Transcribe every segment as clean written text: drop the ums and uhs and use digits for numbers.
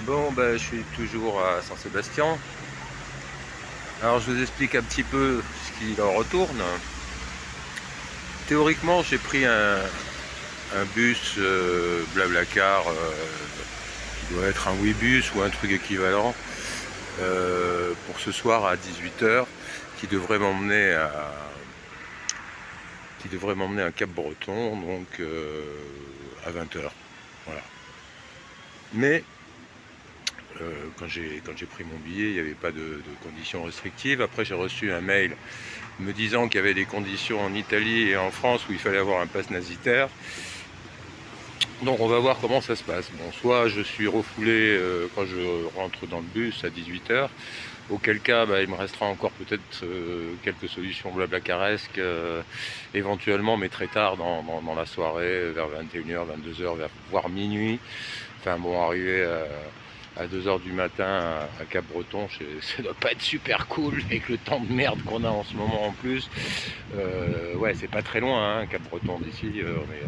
Bon, ben, je suis toujours à Saint-Sébastien. Alors, je vous explique un petit peu ce qu'il en retourne. Théoriquement, j'ai pris un bus Blablacar qui doit être un Ouibus ou un truc équivalent pour ce soir à 18 h qui devrait m'emmener à Cap-Breton, donc à 20 h. Voilà. Mais quand j'ai pris mon billet, il n'y avait pas de conditions restrictives. Après, j'ai reçu un mail me disant qu'il y avait des conditions en Italie et en France où il fallait avoir un pass nasitaire. Donc on va voir comment ça se passe. Bon, soit je suis refoulé quand je rentre dans le bus à 18 h, auquel cas il me restera encore peut-être quelques solutions blablacaresques, éventuellement, mais très tard dans la soirée, vers 21 h, 22 h, voire minuit. Enfin bon, arriver à 2 h du matin à Cap-Breton, ça doit pas être super cool avec le temps de merde qu'on a en ce moment en plus. Ouais, c'est pas très loin, hein, Cap-Breton d'ici, on est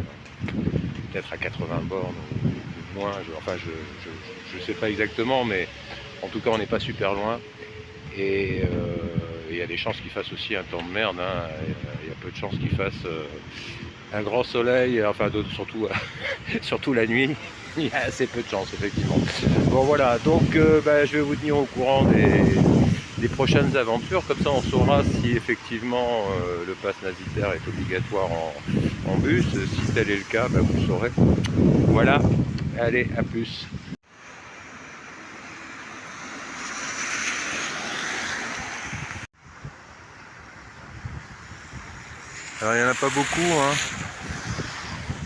peut-être à 80 bornes ou moins. Je sais pas exactement, mais en tout cas, on n'est pas super loin. Et il y a des chances qu'il fasse aussi un temps de merde, hein. Il y a peu de chances qu'il fasse un grand soleil, enfin surtout, surtout la nuit. Il y a assez peu de chance, effectivement. Bon, voilà, donc je vais vous tenir au courant des prochaines aventures. Comme ça, on saura si effectivement le pass nasitaire est obligatoire en bus. Si tel est le cas, vous saurez. Voilà, allez, à plus. Alors, il n'y en a pas beaucoup, hein.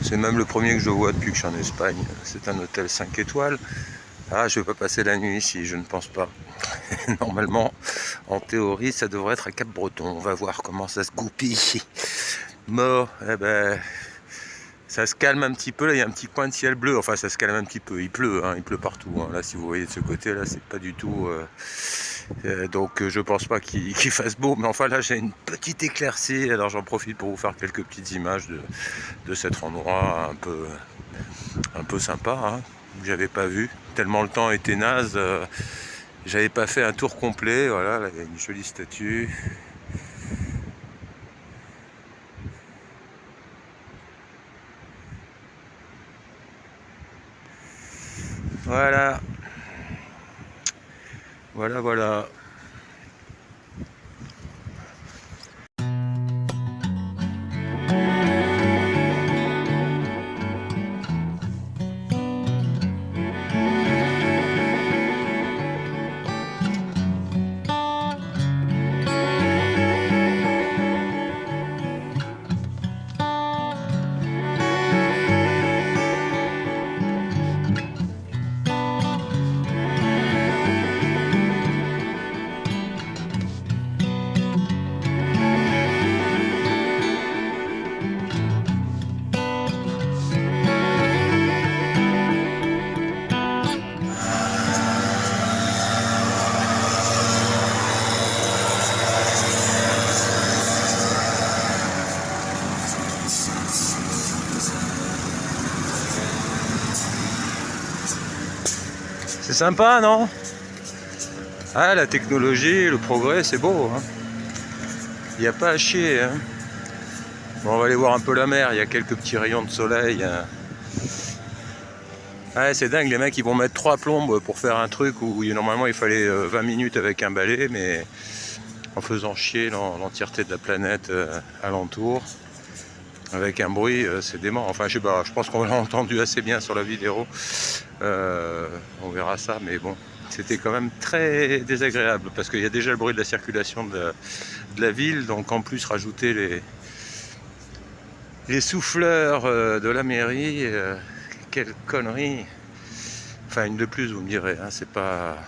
C'est même le premier que je vois depuis que je suis en Espagne. C'est un hôtel 5 étoiles. Ah, je ne vais pas passer la nuit ici, je ne pense pas. Normalement, en théorie, ça devrait être à Cap-Breton. On va voir comment ça se goupille. Mort, ça se calme un petit peu. Là, il y a un petit coin de ciel bleu. Enfin, ça se calme un petit peu. Il pleut, hein, il pleut partout, hein. Là, si vous voyez de ce côté, là, c'est pas du tout. Donc, je pense pas qu'il fasse beau. Mais enfin, là, j'ai une petite éclaircie. Alors, j'en profite pour vous faire quelques petites images de cet endroit un peu sympa, hein, que j'avais pas vu. Tellement le temps était naze. J'avais pas fait un tour complet. Voilà, là, il y a une jolie statue. Voilà, voilà. C'est sympa, non? Ah, la technologie, le progrès, c'est beau, hein. Il n'y a pas à chier, hein. Bon, on va aller voir un peu la mer, il y a quelques petits rayons de soleil, hein. Ouais, c'est dingue, les mecs ils vont mettre 3 plombes pour faire un truc où normalement il fallait 20 minutes avec un balai, mais en faisant chier l'entièreté de la planète alentour, avec un bruit, c'est dément. Enfin, je sais pas, je pense qu'on l'a entendu assez bien sur la vidéo. On verra ça, mais bon, c'était quand même très désagréable parce qu'il y a déjà le bruit de la circulation de la ville, donc en plus rajouter les souffleurs de la mairie, quelle connerie. Enfin, une de plus, vous me direz, hein, c'est pas.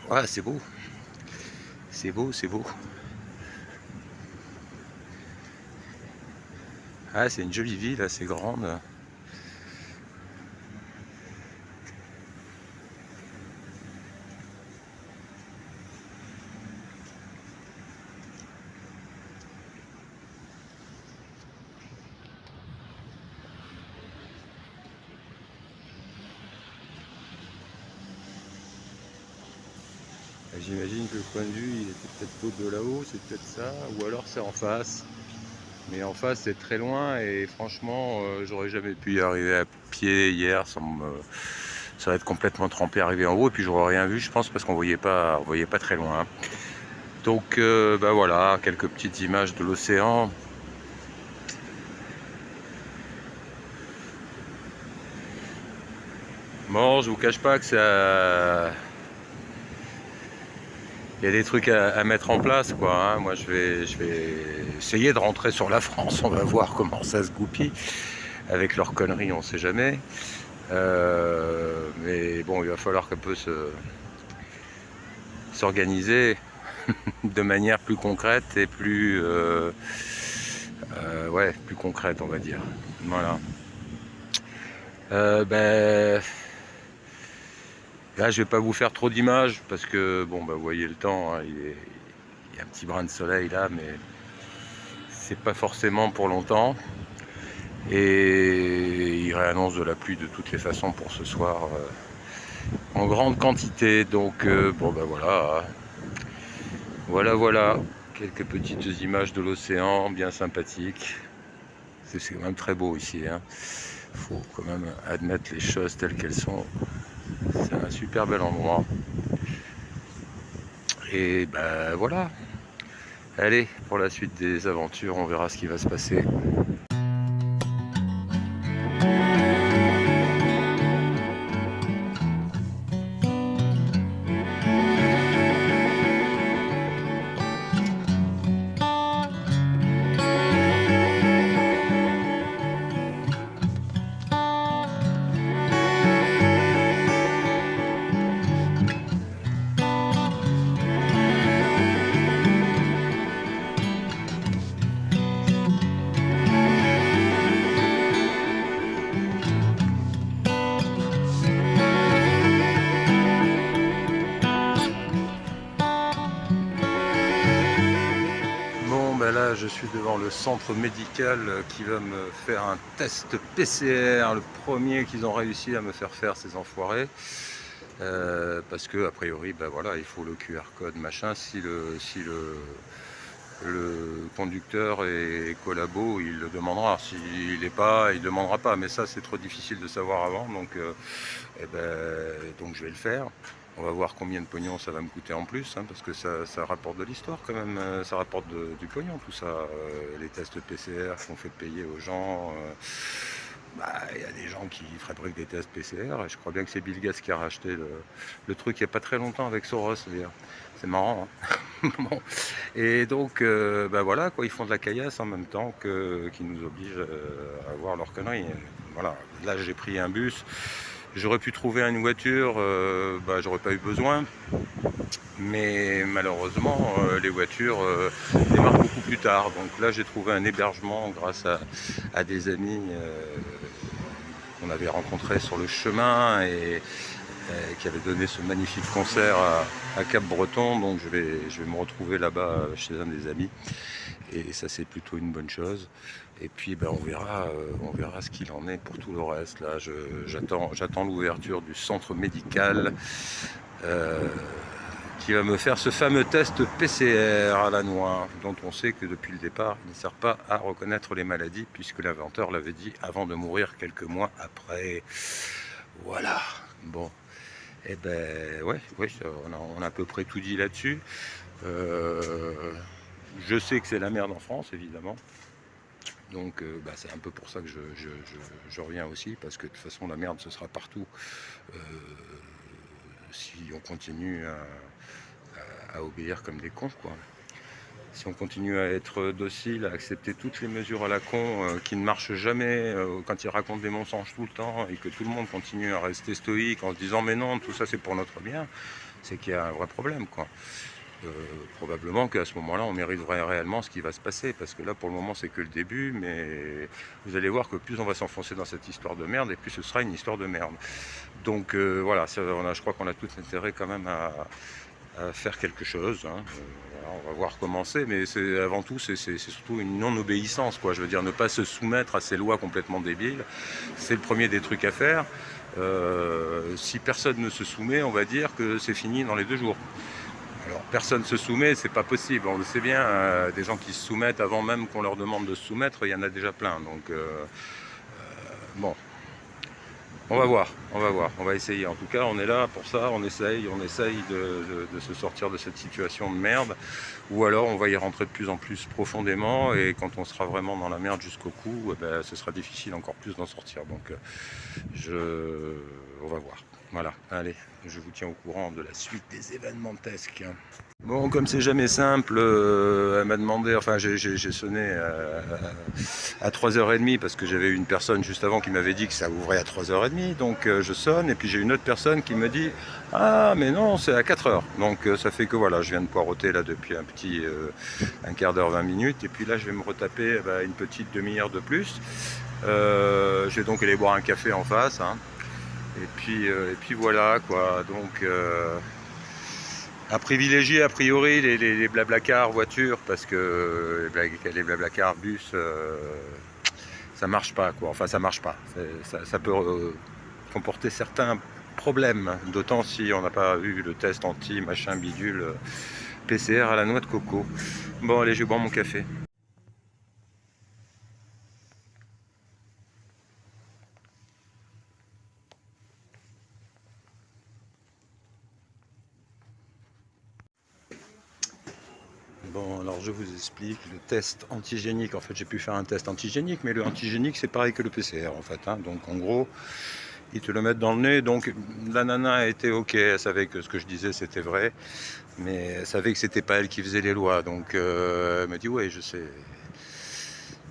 Ouais, c'est beau, c'est beau, c'est beau. Ah, c'est une jolie ville, assez grande. j'imagine que le point de vue il était peut-être pas de là-haut, c'est peut-être ça, ou alors c'est en face. Mais en face c'est très loin et franchement j'aurais jamais pu y arriver à pied hier ça va être complètement trempé arrivé en haut et puis j'aurais rien vu je pense parce qu'on voyait pas très loin. Hein. Donc bah voilà, quelques petites images de l'océan. Bon, je vous cache pas que ça... Il y a des trucs à mettre en place, quoi. Hein. Moi, je vais essayer de rentrer sur la France. On va voir comment ça se goupille. Avec leurs conneries, on sait jamais. Mais bon, il va falloir qu'un peu s'organiser de manière plus concrète et plus... ouais, plus concrète, on va dire. Voilà. Ben... Là, je vais pas vous faire trop d'images parce que bon, bah, vous voyez le temps, hein, il y a un petit brin de soleil là, mais c'est pas forcément pour longtemps. Et il réannonce de la pluie de toutes les façons pour ce soir en grande quantité. Donc bon, bah voilà, voilà, quelques petites images de l'océan bien sympathiques. C'est quand même très beau ici. Hein. Faut quand même admettre les choses telles qu'elles sont. C'est un super bel endroit. Et ben voilà. Allez, pour la suite des aventures, on verra ce qui va se passer. Là, je suis devant le centre médical qui va me faire un test PCR, le premier qu'ils ont réussi à me faire ces enfoirés. Parce que a priori, ben voilà, il faut le QR code machin. Si le conducteur est collabo, il le demandera. S'il n'est pas, il ne demandera pas. Mais ça, c'est trop difficile de savoir avant. Donc, donc je vais le faire. On va voir combien de pognon ça va me coûter en plus, hein, parce que ça rapporte de l'histoire quand même, ça rapporte du pognon tout ça, les tests PCR qu'on fait payer aux gens, il y a des gens qui fabriquent des tests PCR, et je crois bien que c'est Bill Gates qui a racheté le truc il n'y a pas très longtemps avec Soros, c'est marrant. Hein. Bon. Et donc, voilà, quoi, ils font de la caillasse en même temps qu'ils nous obligent à avoir leurs conneries. Voilà, là j'ai pris un bus. J'aurais pu trouver une voiture, j'aurais pas eu besoin, mais malheureusement les voitures démarrent beaucoup plus tard. Donc là j'ai trouvé un hébergement grâce à des amis qu'on avait rencontrés sur le chemin et qui avaient donné ce magnifique concert à Cap-Breton. Donc je vais me retrouver là-bas chez un des amis. Et ça c'est plutôt une bonne chose. Et puis on verra ce qu'il en est pour tout le reste. Là, j'attends l'ouverture du centre médical qui va me faire ce fameux test PCR à la noix, dont on sait que depuis le départ, il ne sert pas à reconnaître les maladies, puisque l'inventeur l'avait dit avant de mourir quelques mois après. Voilà. Bon. Et ouais, on a à peu près tout dit là-dessus. Je sais que c'est la merde en France, évidemment. Donc c'est un peu pour ça que je reviens aussi, parce que de toute façon la merde ce sera partout si on continue à obéir comme des cons, quoi. Si on continue à être docile, à accepter toutes les mesures à la con qui ne marchent jamais, quand ils racontent des mensonges tout le temps et que tout le monde continue à rester stoïque en se disant mais non, tout ça c'est pour notre bien, c'est qu'il y a un vrai problème, quoi. Probablement qu'à ce moment-là, on mériterait réellement ce qui va se passer, parce que là, pour le moment, c'est que le début, mais vous allez voir que plus on va s'enfoncer dans cette histoire de merde, et plus ce sera une histoire de merde. Donc voilà, je crois qu'on a tout intérêt quand même à faire quelque chose. Hein. Voilà, on va voir comment c'est, mais avant tout, c'est surtout une non-obéissance, quoi. Je veux dire, ne pas se soumettre à ces lois complètement débiles, c'est le premier des trucs à faire. Si personne ne se soumet, on va dire que c'est fini dans les 2 jours. personne se soumet, c'est pas possible, on le sait bien, des gens qui se soumettent avant même qu'on leur demande de se soumettre, il y en a déjà plein, donc bon, on va voir, on va essayer. En tout cas, on est là pour ça, on essaye de se sortir de cette situation de merde, ou alors on va y rentrer de plus en plus profondément, et quand on sera vraiment dans la merde jusqu'au cou, eh ben, ce sera difficile encore plus d'en sortir, donc on va voir. Voilà, allez, je vous tiens au courant de la suite des événementesques. Bon, comme c'est jamais simple, elle m'a demandé, enfin j'ai sonné à 3h30 parce que j'avais une personne juste avant qui m'avait dit que ça ouvrait à 3h30, donc je sonne, et puis j'ai une autre personne qui me dit « Ah mais non, c'est à 4h ». Donc ça fait que voilà, je viens de poireauter là depuis un quart d'heure, 20 minutes, et puis là je vais me retaper une petite demi-heure de plus. Je vais donc aller boire un café en face, hein. Et puis voilà quoi, donc à privilégier a priori les blabla-cars voitures, parce que les blabla-cars bus ça marche pas quoi, enfin ça marche pas, ça peut comporter certains problèmes, d'autant si on n'a pas eu le test anti machin bidule PCR à la noix de coco. Bon allez, je vais boire mon café. Bon, alors je vous explique, le test antigénique, en fait j'ai pu faire un test antigénique, mais le antigénique c'est pareil que le PCR en fait, hein. Donc en gros, ils te le mettent dans le nez, donc la nana a été ok, elle savait que ce que je disais c'était vrai, mais elle savait que c'était pas elle qui faisait les lois, donc elle me dit ouais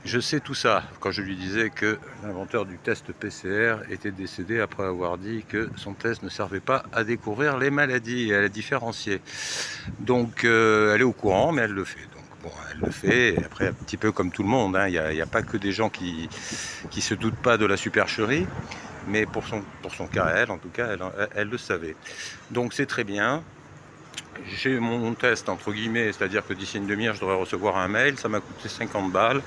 je sais tout ça, quand je lui disais que l'inventeur du test PCR était décédé après avoir dit que son test ne servait pas à découvrir les maladies et à les différencier. Donc elle est au courant, mais elle le fait. Donc bon, elle le fait, et après un petit peu comme tout le monde, hein, il n'y a pas que des gens qui se doutent pas de la supercherie, mais pour son cas, elle, en tout cas, elle le savait. Donc c'est très bien. J'ai mon test entre guillemets, c'est-à-dire que d'ici une demi-heure je devrais recevoir un mail, ça m'a coûté 50 balles.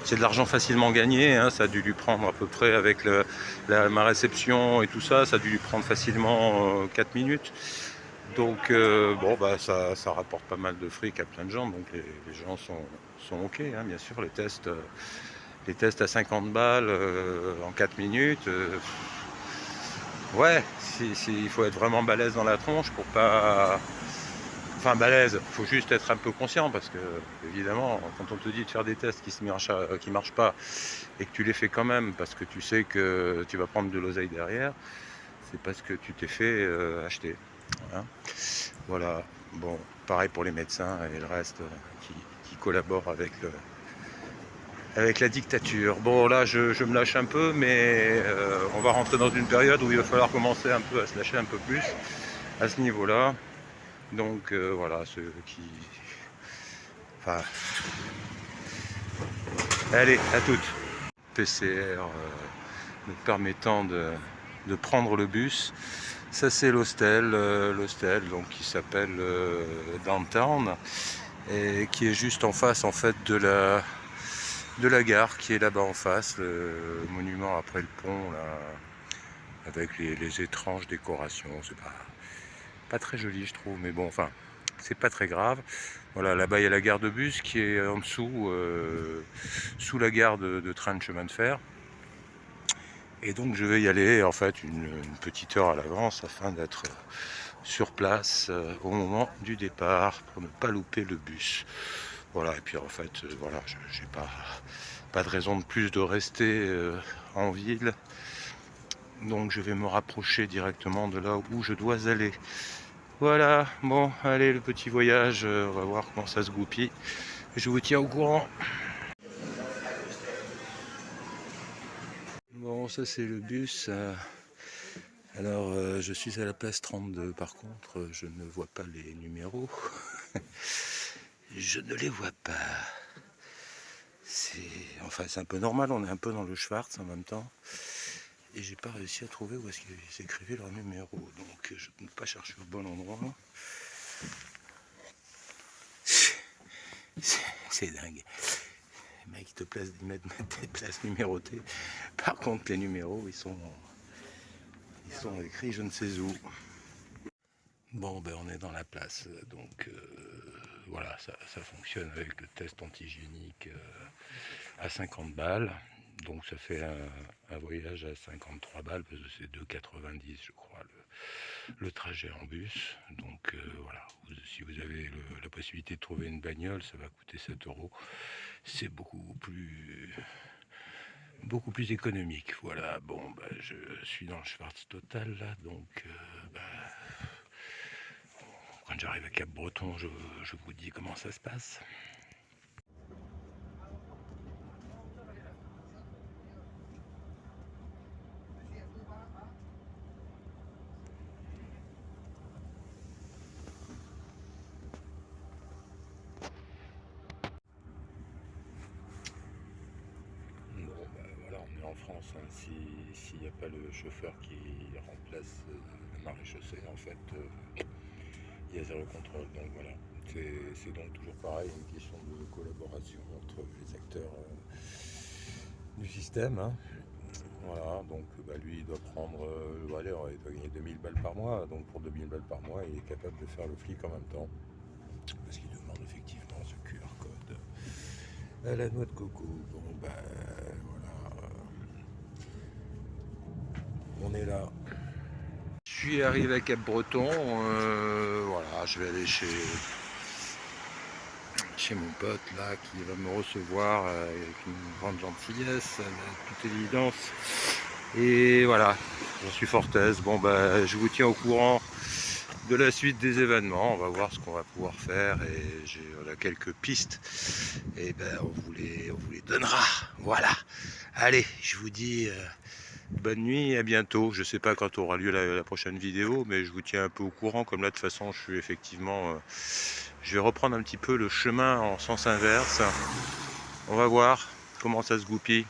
C'est de l'argent facilement gagné, hein. Ça a dû lui prendre à peu près avec ma réception et tout ça, ça a dû lui prendre facilement 4 minutes. Donc bon bah ça rapporte pas mal de fric à plein de gens, donc les gens sont ok, hein, bien sûr, les tests à 50 balles en 4 minutes. Ouais, il faut être vraiment balèze dans la tronche pour pas... Enfin balèze, il faut juste être un peu conscient, parce que évidemment quand on te dit de faire des tests qui marchent pas, et que tu les fais quand même parce que tu sais que tu vas prendre de l'oseille derrière, c'est parce que tu t'es fait acheter, hein. Voilà, bon, pareil pour les médecins et le reste qui collaborent avec la dictature. Bon là je me lâche un peu, mais on va rentrer dans une période où il va falloir commencer un peu à se lâcher un peu plus à ce niveau-là. Donc voilà, ceux qui... Enfin... Allez, à toutes. PCR me permettant de prendre le bus. Ça c'est l'hostel, donc qui s'appelle Downtown, et qui est juste en face en fait de la gare, qui est là-bas en face, le monument après le pont là, avec les étranges décorations. C'est pas très joli je trouve, mais bon, enfin c'est pas très grave. Voilà, là-bas il y a la gare de bus qui est en dessous, sous la gare de train de chemin de fer. Et donc je vais y aller en fait une petite heure à l'avance afin d'être sur place au moment du départ pour ne pas louper le bus. Voilà, et puis en fait voilà, j'ai pas de raison de plus de rester en ville. Donc je vais me rapprocher directement de là où je dois aller. Voilà, bon, allez, le petit voyage, on va voir comment ça se goupille. Je vous tiens au courant. Bon, ça c'est le bus. Alors, je suis à la place 32. Par contre, je ne vois pas les numéros. Je ne les vois pas. Enfin, c'est un peu normal, on est un peu dans le Schwarz en même temps. Et j'ai pas réussi à trouver où est-ce qu'ils écrivaient leur numéro. Donc, je ne peux pas chercher au bon endroit. C'est dingue. Les mecs ils mettent des places numérotées. Par contre, les numéros, ils sont écrits je ne sais où. Bon, ben on est dans la place, donc voilà, ça fonctionne avec le test antigénique à 50 balles. Donc ça fait un voyage à 53 balles, parce que c'est 2,90 je crois le trajet en bus. Donc voilà, si vous avez la possibilité de trouver une bagnole, ça va coûter 7 euros. C'est beaucoup plus économique. Voilà, bon, bah, je suis dans le Schwarz Total là, donc bah, quand j'arrive à Cap-Breton, je vous dis comment ça se passe. Bon, bah, voilà, on est en France, hein. S'il n'y a pas le chauffeur qui remplace le maréchaussée, en fait, il y a zéro contrôle. Donc voilà, c'est donc toujours pareil, une question de collaboration entre les acteurs du système, hein. Voilà, donc bah, lui il doit prendre, allez, il doit gagner 2000 balles par mois, donc pour 2000 balles par mois il est capable de faire le flic en même temps, parce qu'il demande effectivement ce QR code à la noix de coco. Bon bah voilà, on est là. Je suis arrivé à Cap-Breton, voilà, je vais aller chez mon pote là qui va me recevoir avec une grande gentillesse, de toute évidence. Et voilà, j'en suis fort aise. Bon bah je vous tiens au courant de la suite des événements. On va voir ce qu'on va pouvoir faire et on a quelques pistes. Et ben on vous les donnera. Voilà. Allez, je vous dis bonne nuit et à bientôt. Je sais pas quand aura lieu la prochaine vidéo, mais je vous tiens un peu au courant. Comme là de toute façon je suis effectivement je vais reprendre un petit peu le chemin en sens inverse. On va voir comment ça se goupille.